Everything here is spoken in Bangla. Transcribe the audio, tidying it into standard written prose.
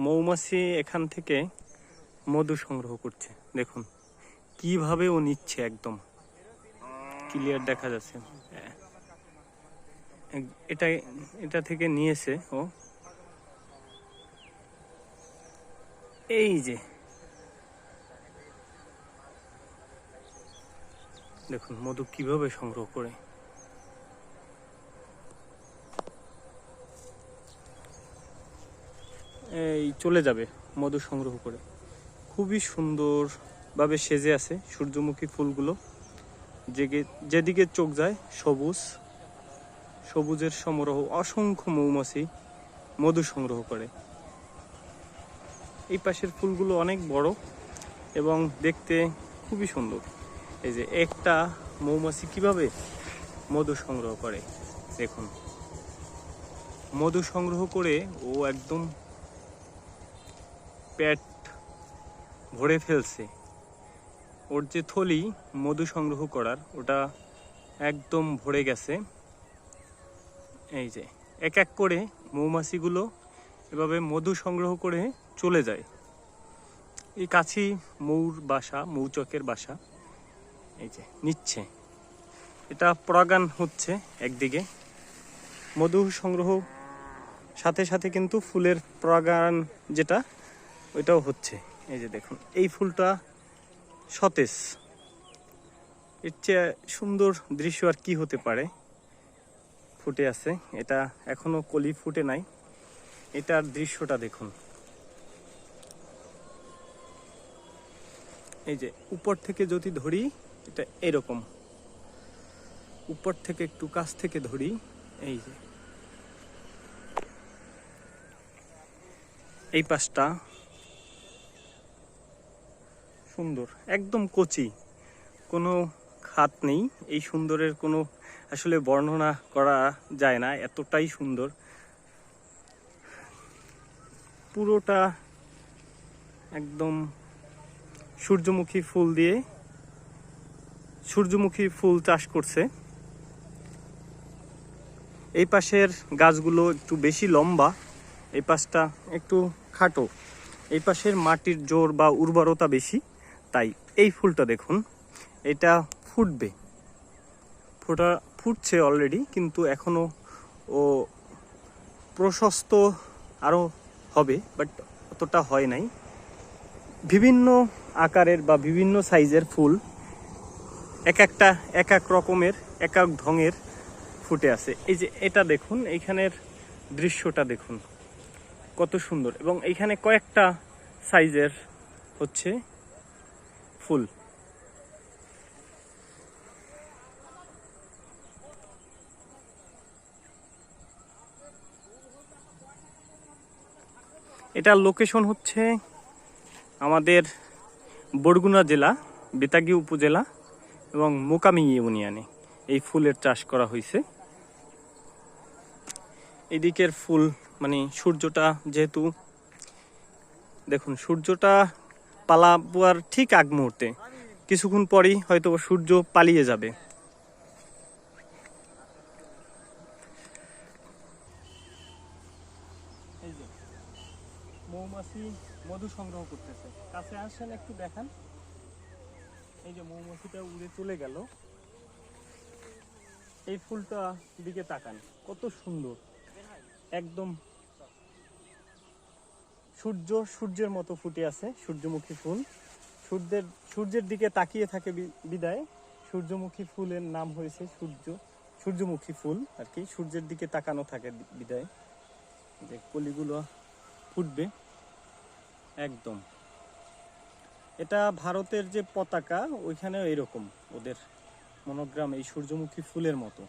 মৌমাছি এখান থেকে মধু সংগ্রহ করছে। দেখুন কিভাবে ও নিচ্ছে, একদম ক্লিয়ার দেখা যাচ্ছে। এটা এটা থেকে নিয়েছে ও, এই যে দেখুন মধু কিভাবে সংগ্রহ করে। এই চলে যাবে মধু সংগ্রহ করে। খুবই সুন্দরভাবে সেজে আছে সূর্যমুখী ফুলগুলো। যেদিকে চোখ যায় সবুজ, সবুজের সমারোহ। অসংখ্য মৌমাছি মধু সংগ্রহ করে। এই পাশের ফুলগুলো অনেক বড় এবং দেখতে খুবই সুন্দর। এই যে একটা মৌমাছি কিভাবে মধু সংগ্রহ করে দেখুন। মধু সংগ্রহ করে ও একদম পেট ভরে ফেলছে। ওর যে থলি মধু সংগ্রহ করার, ওটা একদম ভরে গেছে। এই যে এক এক করে মৌমাছিগুলো এভাবে মধু সংগ্রহ করে চলে যায়। এই কাছেই মৌর বাসা, মৌচকের বাসা। এই যে নিচ্ছে, এটা পরাগান হচ্ছে একদিকে। মধু সংগ্রহ সাথে সাথে কিন্তু ফুলের পরাগান যেটা, ওইটাও হচ্ছে। এই যে দেখুন এই ফুলটা সতেজ। এর চেয়ে সুন্দর দৃশ্য আর কি হতে পারে। ফুটে আছে, এটা এখনো কলি ফুটে নাই। এটার দৃশ্যটা দেখুন। এই যে উপর থেকে যদি ধরি, এটা এরকম। উপর থেকে একটু কাছ থেকে ধরি, এই যে এই পাশটা সুন্দর, একদম কচি, কোনো খাত নেই। এই সুন্দরের কোনো আসলে বর্ণনা করা যায় না, এতটাই সুন্দর। পুরোটা একদম সূর্যমুখী ফুল দিয়ে, সূর্যমুখী ফুল চাষ করছে। এই পাশের গাছগুলো একটু বেশি লম্বা, এই পাশটা একটু খাটো। এই পাশের মাটির জোর বা উর্বরতা বেশি, তাই এই ফুলটা দেখুন। এটা ফুটবে, ফুটছে অলরেডি, কিন্তু এখনো ও প্রশস্ত আরও হবে, বাট অতটা হয় নাই। বিভিন্ন আকারের বা বিভিন্ন সাইজের ফুল, এক একটা এক এক রকমের, এক এক ঢঙের ফুটে আছে। এই যে এটা দেখুন, এইখানের দৃশ্যটা দেখুন কত সুন্দর। এবং এইখানে কয়েকটা সাইজের হচ্ছে ফুল। এটার লোকেশন হচ্ছে আমাদের বরগুনা জেলা, বেতাগী উপজেলা এবং মোকামি ইউনিয়নে এই ফুলের চাষ করা হয়েছে। এদিকের ফুল মানে সূর্যটা যেহেতু দেখুন, সূর্যটা পালাবার ঠিক আগ মুহূর্তে, কিছুক্ষণ পরেই হয়তো সূর্য পালিয়ে যাবে। এই যে মৌমাছি মধু সংগ্রহ করতেছে, কাছে আসেন একটু দেখান। এই যে মৌমাছিটা উড়ে চলে গেল। এই ফুলটা দিকে তাকান, কত সুন্দর, একদম সূর্যের মতো ফুটে আছে সূর্যমুখী ফুল। সূর্যের দিকে তাকিয়ে থাকে বিদায় সূর্যমুখী ফুলের নাম হয়েছে সূর্যমুখী ফুল আর কি। সূর্যের দিকে তাকানো থাকে বিদায় যে কলিগুলো ফুটবে একদম। এটা ভারতের যে পতাকা, ওইখানেও এরকম ওদের মনোগ্রাম এই সূর্যমুখী ফুলের মতো।